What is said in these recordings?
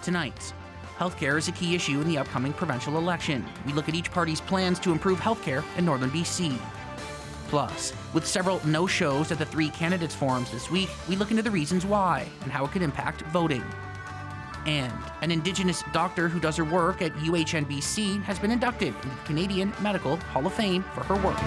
Tonight, healthcare is a key issue in the upcoming provincial election. We look at each party's plans to improve healthcare in northern BC. Plus, with several no-shows at the 3 candidates forums this week, we look into the reasons why and how it could impact voting. And an Indigenous doctor who does her work at UNBC has been inducted into the Canadian Medical Hall of Fame for her work.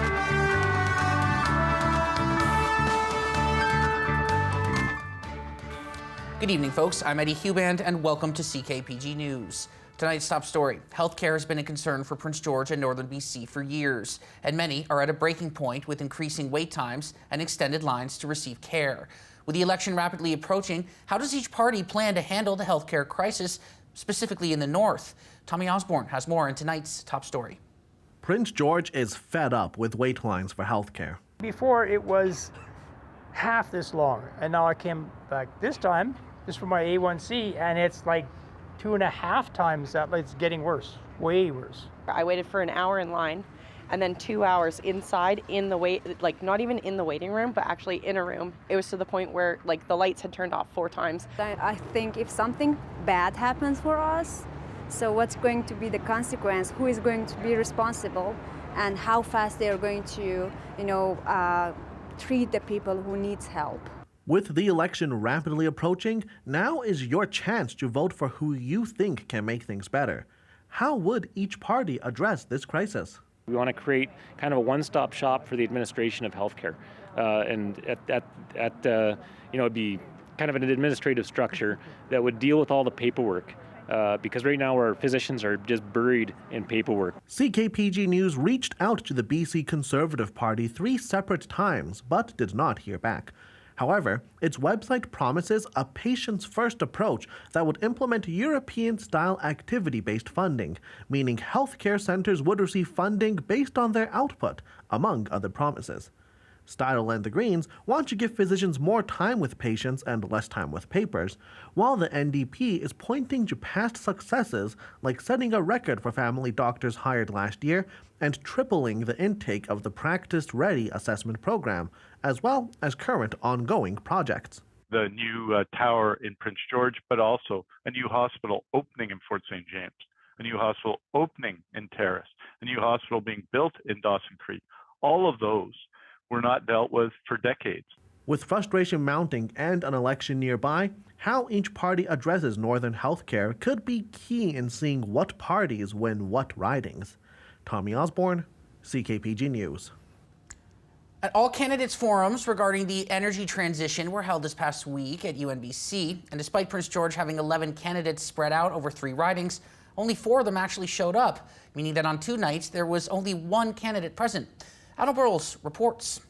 Good evening, folks. I'm Eddie Huband, and welcome to CKPG News. Tonight's top story. Healthcare has been a concern for Prince George and northern BC for years, and many are at a breaking point with increasing wait times and extended lines to receive care. With the election rapidly approaching, how does each party plan to handle the healthcare crisis, specifically in the north? Tommy Osborne has more in tonight's top story. Prince George is fed up with wait lines for healthcare. Before it was half this long, and now I came back this time just for my A1C, and it's like 2.5 times that. It's getting worse, way worse. I waited for an hour in line and then 2 hours inside in the wait, like not even in the waiting room, but actually in a room. It was to the point where like the lights had turned off 4 times. I think if something bad happens for us, so what's going to be the consequence? Who is going to be responsible? And how fast they are going to, treat the people who needs help. With the election rapidly approaching, now is your chance to vote for who you think can make things better. How would each party address this crisis? We want to create kind of a one-stop shop for the administration of healthcare, and it'd be kind of an administrative structure that would deal with all the paperwork. Because right now our physicians are just buried in paperwork. CKPG News reached out to the BC Conservative Party 3 separate times, but did not hear back. However, its website promises a patients-first approach that would implement European-style activity-based funding, meaning healthcare centers would receive funding based on their output, among other promises. Style and the Greens want to give physicians more time with patients and less time with papers, while the NDP is pointing to past successes like setting a record for family doctors hired last year and tripling the intake of the Practice Ready assessment program, as well as current ongoing projects. The new tower in Prince George, but also a new hospital opening in Fort St. James, a new hospital opening in Terrace, a new hospital being built in Dawson Creek. All of those were not dealt with for decades. With frustration mounting and an election nearby, how each party addresses northern healthcare could be key in seeing what parties win what ridings. Tommy Osborne, CKPG News. All candidates forums regarding the energy transition were held this past week at UNBC, and despite Prince George having 11 candidates spread out over 3 ridings, only 4 of them actually showed up, meaning that on 2 nights there was only 1 candidate present. Adam Burles reports.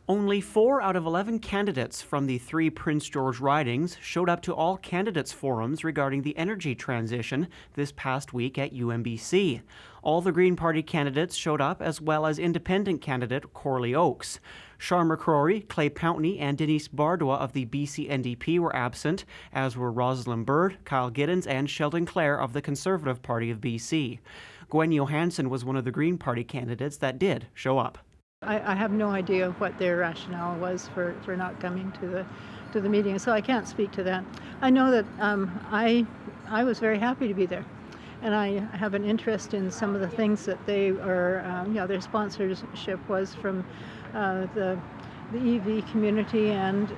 Only 4 out of 11 candidates from the 3 Prince George ridings showed up to all candidates forums regarding the energy transition this past week at UNBC. All the Green Party candidates showed up, as well as independent candidate Corley Oakes. Char McCrory, Clay Pountney, and Denise Bardwa of the BC NDP were absent, as were Rosalind Bird, Kyle Giddens, and Sheldon Clare of the Conservative Party of BC. Gwen Johansson was one of the Green Party candidates that did show up. I have no idea what their rationale was for not coming to the meeting, so I can't speak to that. I know that I was very happy to be there, and I have an interest in some of the things that they are, their sponsorship was from the EV community and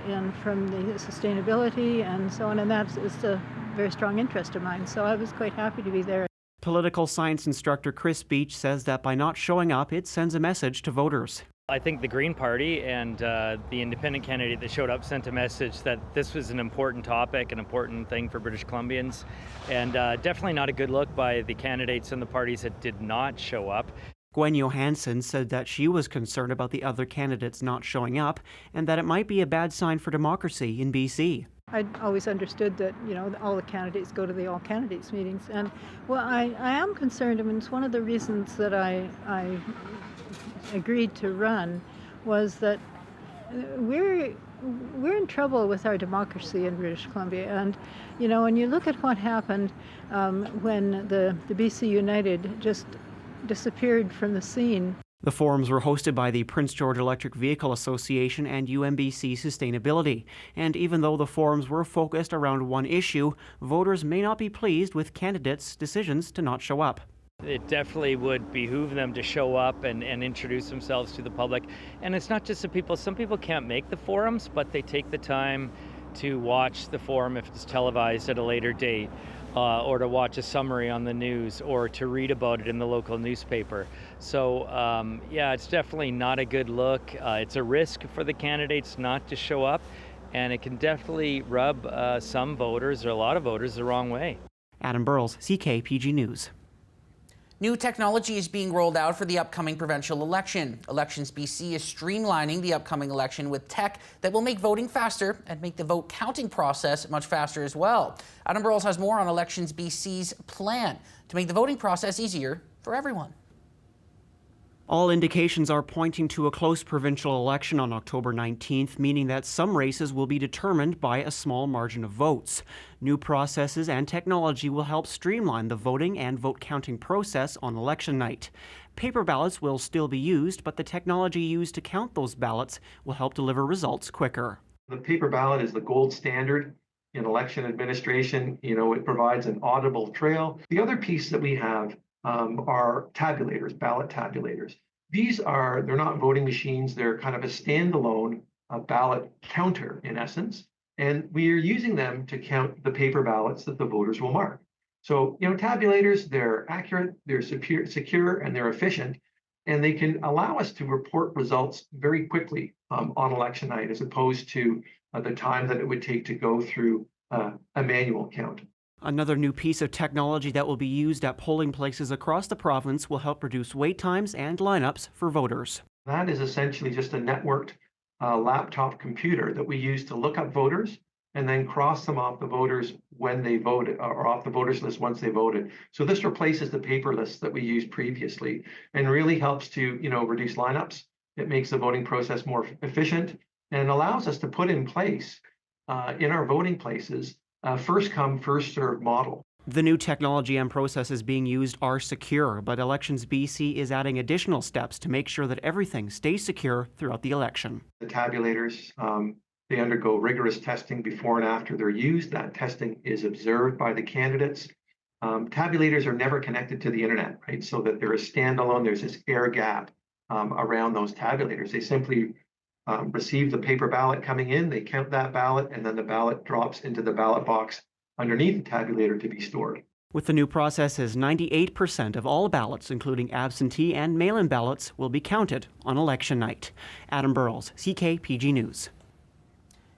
from the sustainability and so on, and that is a very strong interest of mine, so I was quite happy to be there. Political science instructor Chris Beach says that by not showing up, it sends a message to voters. I think the Green Party and the independent candidate that showed up sent a message that this was an important topic, an important thing for British Columbians, and definitely not a good look by the candidates and the parties that did not show up. Gwen Johansson said that she was concerned about the other candidates not showing up and that it might be a bad sign for democracy in BC. I always understood that, all the candidates go to the all candidates meetings. And, well, I am concerned. I mean, it's one of the reasons that I agreed to run was that we're in trouble with our democracy in British Columbia. And, when you look at what happened when the BC United just disappeared from the scene. The forums were hosted by the Prince George Electric Vehicle Association and UNBC Sustainability. And even though the forums were focused around one issue, voters may not be pleased with candidates' decisions to not show up. It definitely would behoove them to show up and introduce themselves to the public. And it's not just the people, some people can't make the forums, but they take the time to watch the forum if it's televised at a later date. Or to watch a summary on the news, or to read about it in the local newspaper. So yeah, it's definitely not a good look. It's a risk for the candidates not to show up, and it can definitely rub some voters, or a lot of voters, the wrong way. Adam Burles, CKPG News. New technology is being rolled out for the upcoming provincial election. Elections BC is streamlining the upcoming election with tech that will make voting faster and make the vote counting process much faster as well. Adam Burles has more on Elections BC's plan to make the voting process easier for everyone. All indications are pointing to a close provincial election on October 19th, meaning that some races will be determined by a small margin of votes. New processes and technology will help streamline the voting and vote counting process on election night. Paper ballots will still be used, but the technology used to count those ballots will help deliver results quicker. The paper ballot is the gold standard in election administration. It provides an audible trail. The other piece that we have are tabulators, ballot tabulators. They're not voting machines. They're kind of a standalone ballot counter in essence. And we are using them to count the paper ballots that the voters will mark. So, tabulators, they're accurate, they're secure, and they're efficient. And they can allow us to report results very quickly on election night, as opposed to the time that it would take to go through a manual count. Another new piece of technology that will be used at polling places across the province will help reduce wait times and lineups for voters. That is essentially just a networked laptop computer that we use to look up voters and then cross them off the voters when they voted, or off the voters list once they voted. So this replaces the paper lists that we used previously and really helps to reduce lineups. It makes the voting process more efficient and allows us to put in place in our voting places first come, first served model. The new technology and processes being used are secure, but Elections BC is adding additional steps to make sure that everything stays secure throughout the election. The tabulators, they undergo rigorous testing before and after they're used. That testing is observed by the candidates. Tabulators are never connected to the internet, right? So that they're a standalone, there's this air gap around those tabulators. They simply receive the paper ballot coming in, they count that ballot, and then the ballot drops into the ballot box underneath the tabulator to be stored. With the new processes, 98% of all ballots, including absentee and mail-in ballots, will be counted on election night. Adam Burles, CKPG News.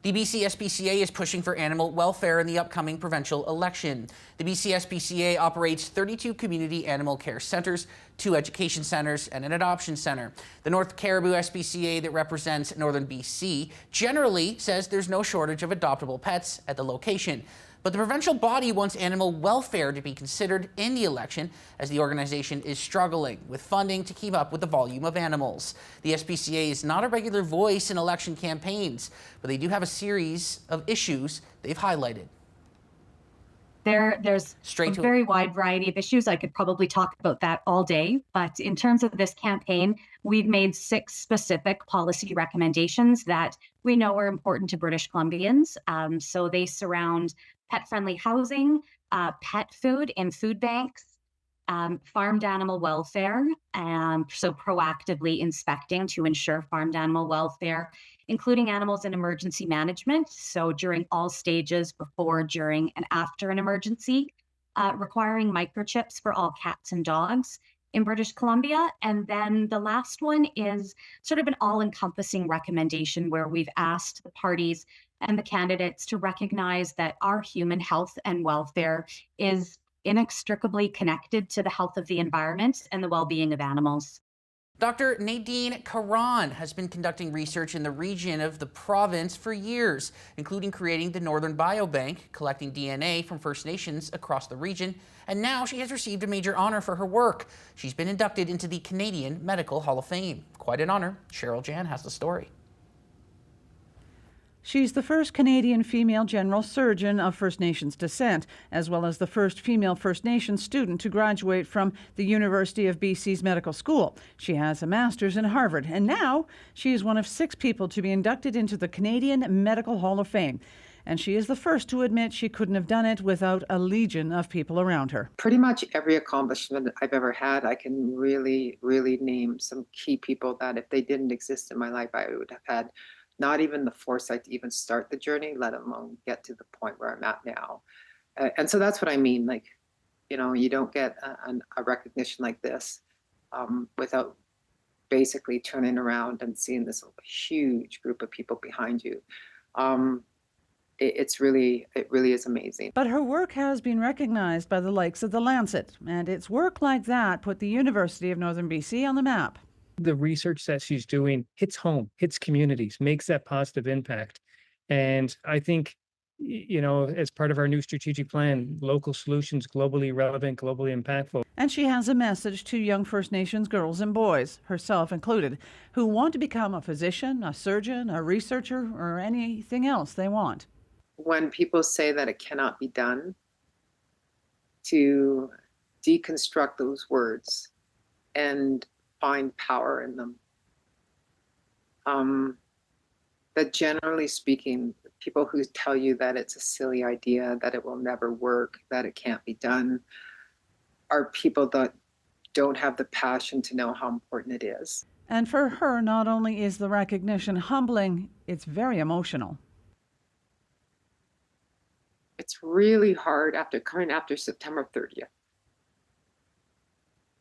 The BC SPCA is pushing for animal welfare in the upcoming provincial election. The BC SPCA operates 32 community animal care centres, 2 education centres, and an adoption centre. The North Cariboo SPCA that represents Northern BC generally says there's no shortage of adoptable pets at the location. But the provincial body wants animal welfare to be considered in the election, as the organization is struggling with funding to keep up with the volume of animals. The SPCA is not a regular voice in election campaigns, but they do have a series of issues they've highlighted. There's a very wide variety of issues. I could probably talk about that all day, but in terms of this campaign, we've made 6 specific policy recommendations that we know are important to British Columbians. So they surround pet-friendly housing, pet food in food banks, farmed animal welfare, so proactively inspecting to ensure farmed animal welfare, including animals in emergency management, so during all stages, before, during, and after an emergency, requiring microchips for all cats and dogs in British Columbia. And then the last one is sort of an all-encompassing recommendation where we've asked the parties and the candidates to recognize that our human health and welfare is inextricably connected to the health of the environment and the well-being of animals. Dr. Nadine Karan has been conducting research in the region of the province for years, including creating the Northern Biobank, collecting DNA from First Nations across the region, and now she has received a major honor for her work. She's been inducted into the Canadian Medical Hall of Fame. Quite an honor. Cheryl Jan has the story. She's the first Canadian female general surgeon of First Nations descent, as well as the first female First Nations student to graduate from the University of BC's medical school. She has a master's in Harvard, and now she is one of 6 people to be inducted into the Canadian Medical Hall of Fame. And she is the first to admit she couldn't have done it without a legion of people around her. Pretty much every accomplishment I've ever had, I can really, really name some key people that if they didn't exist in my life, I would have had not even the foresight to even start the journey, let alone get to the point where I'm at now. And so that's what I mean. Like, you know, you don't get a recognition like this without basically turning around and seeing this huge group of people behind you. It really is amazing. But her work has been recognized by the likes of The Lancet, and it's work like that put the University of Northern BC on the map. The research that she's doing hits home, hits communities, makes that positive impact. And I think, you know, as part of our new strategic plan, local solutions, globally relevant, globally impactful. And she has a message to young First Nations girls and boys, herself included, who want to become a physician, a surgeon, a researcher, or anything else they want. When people say that it cannot be done, to deconstruct those words and find power in them. That generally speaking, people who tell you that it's a silly idea, that it will never work, that it can't be done, are people that don't have the passion to know how important it is. And for her, not only is the recognition humbling, it's very emotional. It's really hard after September 30th.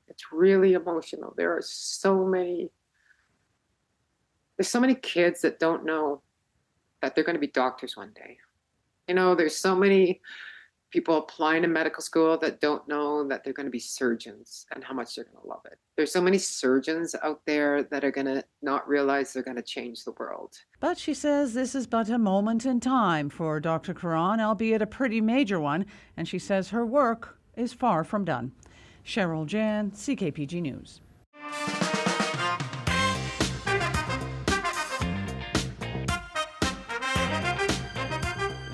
It's really emotional. There's so many kids that don't know that they're going to be doctors one day. You know, there's so many people applying to medical school that don't know that they're going to be surgeons and how much they're going to love it. There's so many surgeons out there that are going to not realize they're going to change the world. But she says this is but a moment in time for Dr. Caron, albeit a pretty major one, and she says her work is far from done. Cheryl Jan, CKPG News.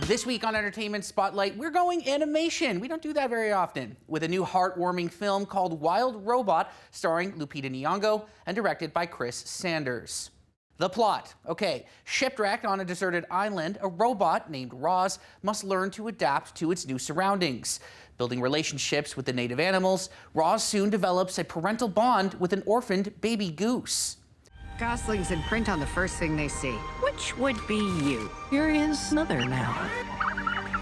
This week on Entertainment Spotlight, we're going animation. We don't do that very often. With a new heartwarming film called Wild Robot, starring Lupita Nyong'o and directed by Chris Sanders. The plot. Okay, shipwrecked on a deserted island, a robot named Roz must learn to adapt to its new surroundings. Building relationships with the native animals, Roz soon develops a parental bond with an orphaned baby goose. Goslings in print on the first thing they see. Which would be you? You're his mother now.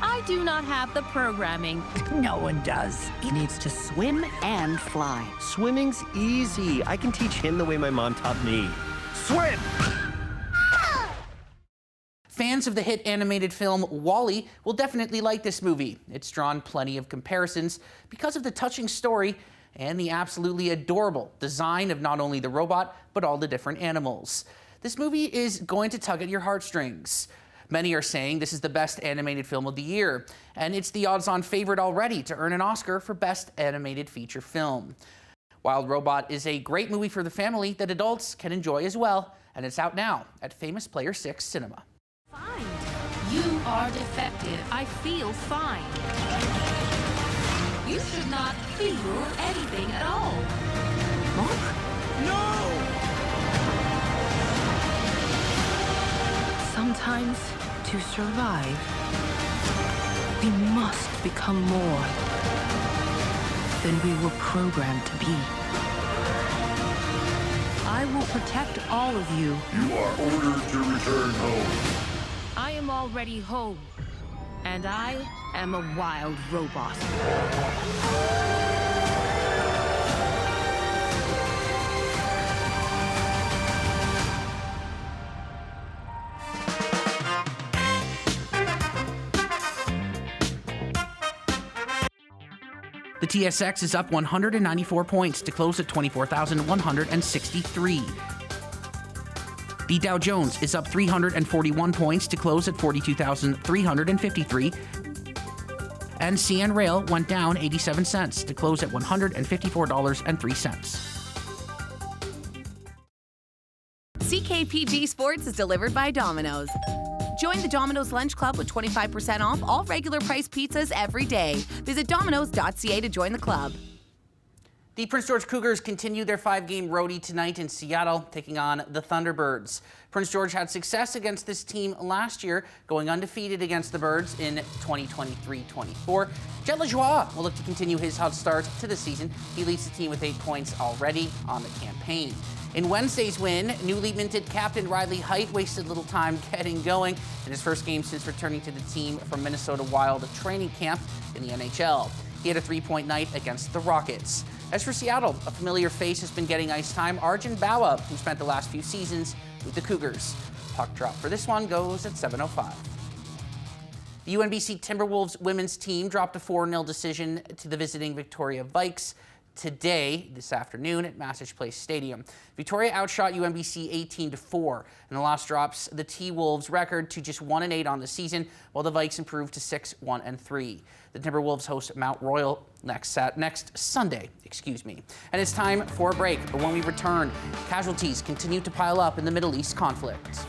I do not have the programming. No one does. He needs to swim and fly. Swimming's easy. I can teach him the way my mom taught me. Swim! Fans of the hit animated film WALL-E will definitely like this movie. It's drawn plenty of comparisons because of the touching story and the absolutely adorable design of not only the robot, but all the different animals. This movie is going to tug at your heartstrings. Many are saying this is the best animated film of the year, and it's the odds-on favorite already to earn an Oscar for Best Animated Feature Film. Wild Robot is a great movie for the family that adults can enjoy as well, and it's out now at Famous Player 6 Cinema. Fine. You are defective. I feel fine. You should not feel anything at all. Mom? No! Sometimes, to survive, we must become more than we were programmed to be. I will protect all of you. You are ordered to return home. I am already home, and I am a wild robot. The TSX is up 194 points to close at 24,163. The Dow Jones is up 341 points to close at 42,353. And CN Rail went down 87 cents to close at $154.03. CKPG Sports is delivered by Domino's. Join the Domino's Lunch Club with 25% off all regular price pizzas every day. Visit domino's.ca to join the club. The Prince George Cougars continue their 5-game roadie tonight in Seattle, taking on the Thunderbirds. Prince George had success against this team last year, going undefeated against the Birds in 2023-24. Jet Lajoie will look to continue his hot start to the season. He leads the team with 8 points already on the campaign. In Wednesday's win, newly minted captain Riley Height wasted little time getting going in his first game since returning to the team from Minnesota Wild training camp in the NHL. He had a 3-point night against the Rockets. As for Seattle, a familiar face has been getting ice time, Arjun Bawa, who spent the last few seasons with the Cougars. Puck drop for this one goes at 7:05. The UNBC Timberwolves women's team dropped a 4-0 decision to the visiting Victoria Vikes this afternoon at Massage Place Stadium. Victoria outshot UNBC 18-4, and the loss drops the T-Wolves record to just 1-8 on the season, while the Vikes improved to 6-1-3. The Timberwolves host Mount Royal next Sunday. And it's time for a break, but when we return, casualties continue to pile up in the Middle East conflict.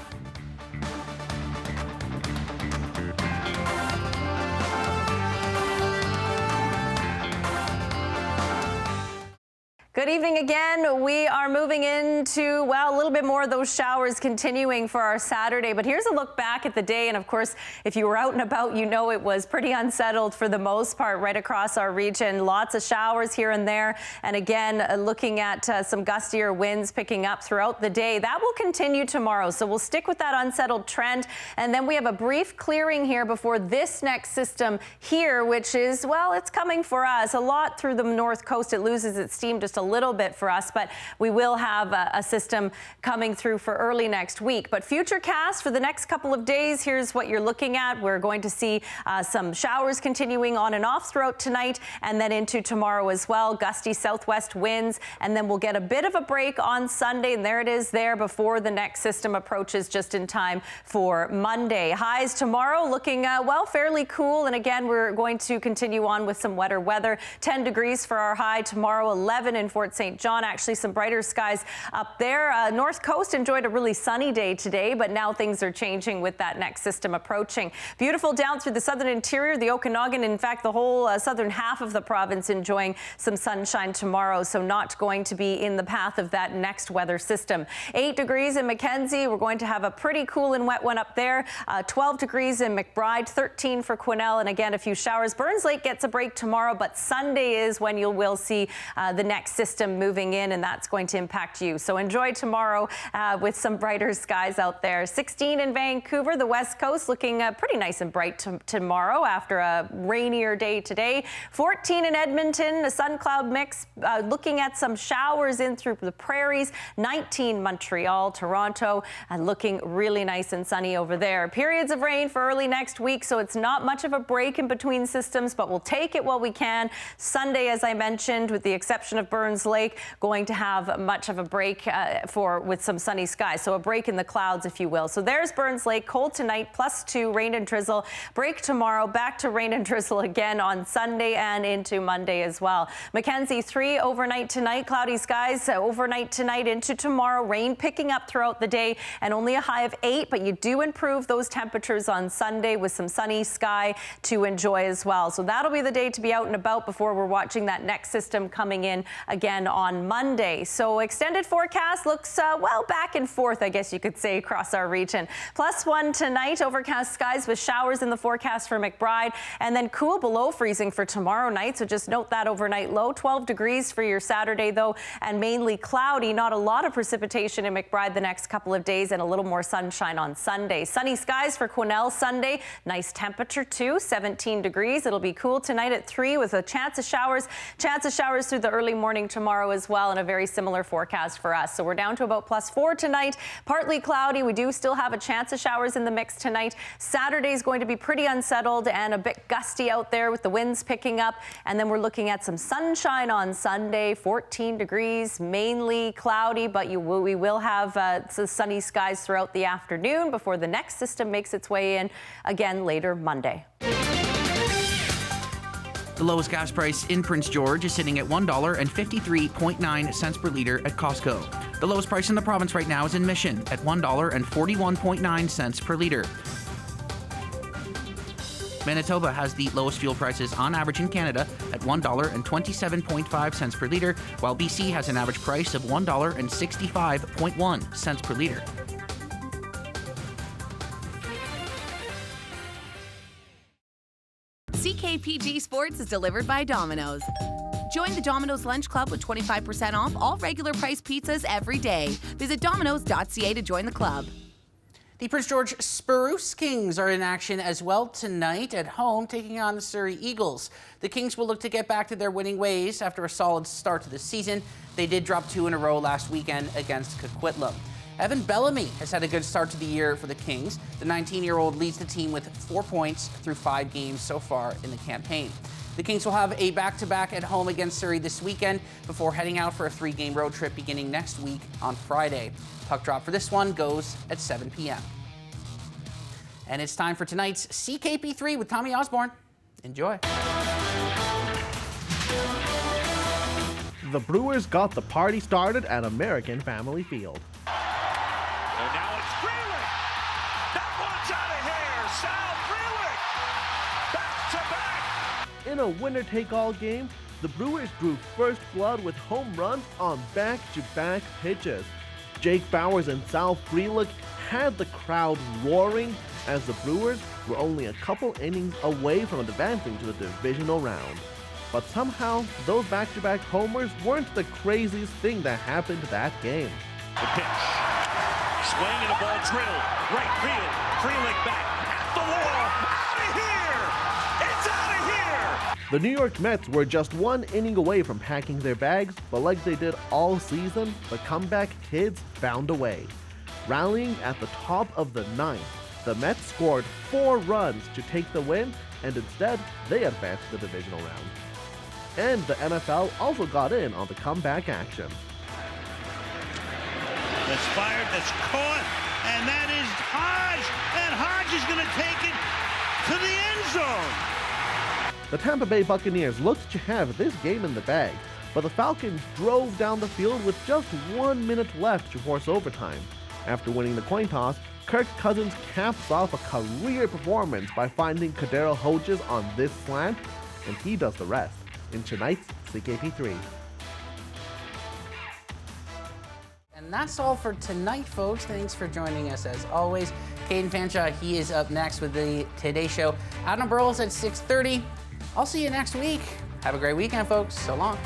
Good evening again. We are moving into, well, a little bit more of those showers continuing for our Saturday. But here's a look back at the day. And of course, if you were out and about, you know it was pretty unsettled for the most part right across our region. Lots of showers here and there. And again, looking at some gustier winds picking up throughout the day. That will continue tomorrow. So we'll stick with that unsettled trend. And then we have a brief clearing here before this next system here, which is, well, it's coming for us. A lot through the north coast. It loses its steam just a little bit for us, but we will have a system coming through for early next week. But future cast for the next couple of days, here's what you're looking at. We're going to see some showers continuing on and off throughout tonight and then into tomorrow as well. Gusty southwest winds, and then we'll get a bit of a break on Sunday, and there it is there before the next system approaches just in time for Monday. Highs tomorrow looking, well, fairly cool, and again, we're going to continue on with some wetter weather. 10 degrees for our high tomorrow, 11 in Fort St. John. Actually, some brighter skies up there. North Coast enjoyed a really sunny day today, but now things are changing with that next system approaching. Beautiful down through the southern interior, the Okanagan, in fact, the whole southern half of the province enjoying some sunshine tomorrow, so not going to be in the path of that next weather system. 8 degrees in Mackenzie. We're going to have a pretty cool and wet one up there. 12 degrees in McBride, 13 for Quesnel, and again, a few showers. Burns Lake gets a break tomorrow, but Sunday is when you will see the next system moving in, and that's going to impact you. So enjoy tomorrow with some brighter skies out there. 16 in Vancouver, the west coast looking pretty nice and bright tomorrow after a rainier day today. 14 in Edmonton, a sun cloud mix, looking at some showers in through the prairies. 19 Montreal, Toronto, and looking really nice and sunny over there. Periods of rain for early next week, so it's not much of a break in between systems, but we'll take it while we can. Sunday, as I mentioned, with the exception of Burns Lake, going to have much of a break with some sunny skies. So a break in the clouds, if you will. So there's Burns Lake, cold tonight, +2, rain and drizzle. Break tomorrow, back to rain and drizzle again on Sunday and into Monday as well. Mackenzie 3 overnight tonight, cloudy skies overnight tonight into tomorrow. Rain picking up throughout the day and only a high of 8, but you do improve those temperatures on Sunday with some sunny sky to enjoy as well. So that'll be the day to be out and about before we're watching that next system coming in again on Monday. So extended forecast looks, well, back and forth, I guess you could say, across our region. +1 tonight, overcast skies with showers in the forecast for McBride, and then cool below freezing for tomorrow night. So just note that overnight low. 12 degrees for your Saturday, though, and mainly cloudy. Not a lot of precipitation in McBride the next couple of days, and a little more sunshine on Sunday. Sunny skies for Quesnel Sunday. Nice temperature, too, 17 degrees. It'll be cool tonight at 3 with a chance of showers. Chance of showers through the early morning tomorrow as well, and a very similar forecast for us. So we're down to about +4 tonight. Partly cloudy. We do still have a chance of showers in the mix tonight. Saturday is going to be pretty unsettled and a bit gusty out there with the winds picking up. And then we're looking at some sunshine on Sunday, 14 degrees, mainly cloudy, but we will have some sunny skies throughout the afternoon before the next system makes its way in again later Monday. The lowest gas price in Prince George is sitting at $1.53.9 per litre at Costco. The lowest price in the province right now is in Mission at $1.41.9 per litre. Manitoba has the lowest fuel prices on average in Canada at $1.27.5 per litre, while BC has an average price of $1.65.1 per litre. CKPG Sports is delivered by Domino's. Join the Domino's Lunch Club with 25% off all regular price pizzas every day. Visit domino's.ca to join the club. The Prince George Spruce Kings are in action as well tonight at home, taking on the Surrey Eagles. The Kings will look to get back to their winning ways after a solid start to the season. They did drop 2 in a row last weekend against Coquitlam. Evan Bellamy has had a good start to the year for the Kings. The 19-year-old leads the team with 4 points through 5 games so far in the campaign. The Kings will have a back-to-back at home against Surrey this weekend before heading out for a 3-game road trip beginning next week on Friday. Puck drop for this one goes at 7 p.m. And it's time for tonight's CKP3 with Tommy Osborne. Enjoy. The Brewers got the party started at American Family Field. And now it's Freeling. That one's out of here. Sal Freeling. Back to back. In a winner-take-all game, the Brewers drew first blood with home runs on back-to-back pitches. Jake Bowers and Sal Freeling had the crowd roaring as the Brewers were only a couple innings away from advancing to the divisional round. But somehow, those back-to-back homers weren't the craziest thing that happened that game. The pitch. Swing and a ball drilled. Right field. Freeling back at the wall. Out of here! It's out of here! The New York Mets were just 1 inning away from packing their bags, but like they did all season, the comeback kids found a way. Rallying at the top of the 9th, the Mets scored 4 runs to take the win, and instead, they advanced to the divisional round. And the NFL also got in on the comeback action. That's fired, that's caught, and that is Hodge, and Hodge is going to take it to the end zone. The Tampa Bay Buccaneers looked to have this game in the bag, but the Falcons drove down the field with just 1 minute left to force overtime. After winning the coin toss, Kirk Cousins caps off a career performance by finding Kadero Hodges on this slant, and he does the rest in tonight's CKP3. And that's all for tonight, folks. Thanks for joining us as always. Caden Fanshaw, he is up next with the Today Show. Adam Burles at 6:30. I'll see you next week. Have a great weekend, folks. So long.